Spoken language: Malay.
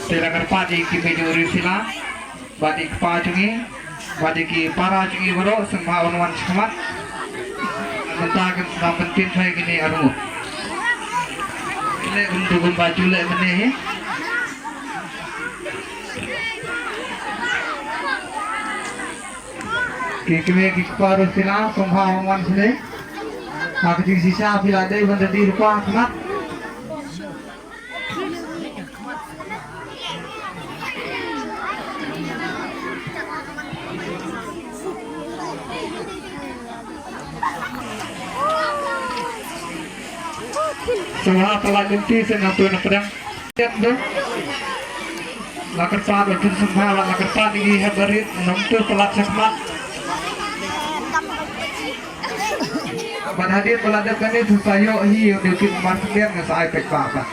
Silakan padi ki bejuri sila, padi ki pacungi, padi ki para cungi bro, semua onuan semat. Mentakan semua penting saya gini aru. Ini untuk baju lek menih. Kikme kikparu sila, semua onuan sini. Aku jadi sisa bila ada yang menjadi rupa semat. Semua telah ganti senatuan pedang itu lakar pan itu semua lakar pan ini habarit nomor telah semat pada hadir pelajak ini susayo hiu dikit marsian ngesai pek apa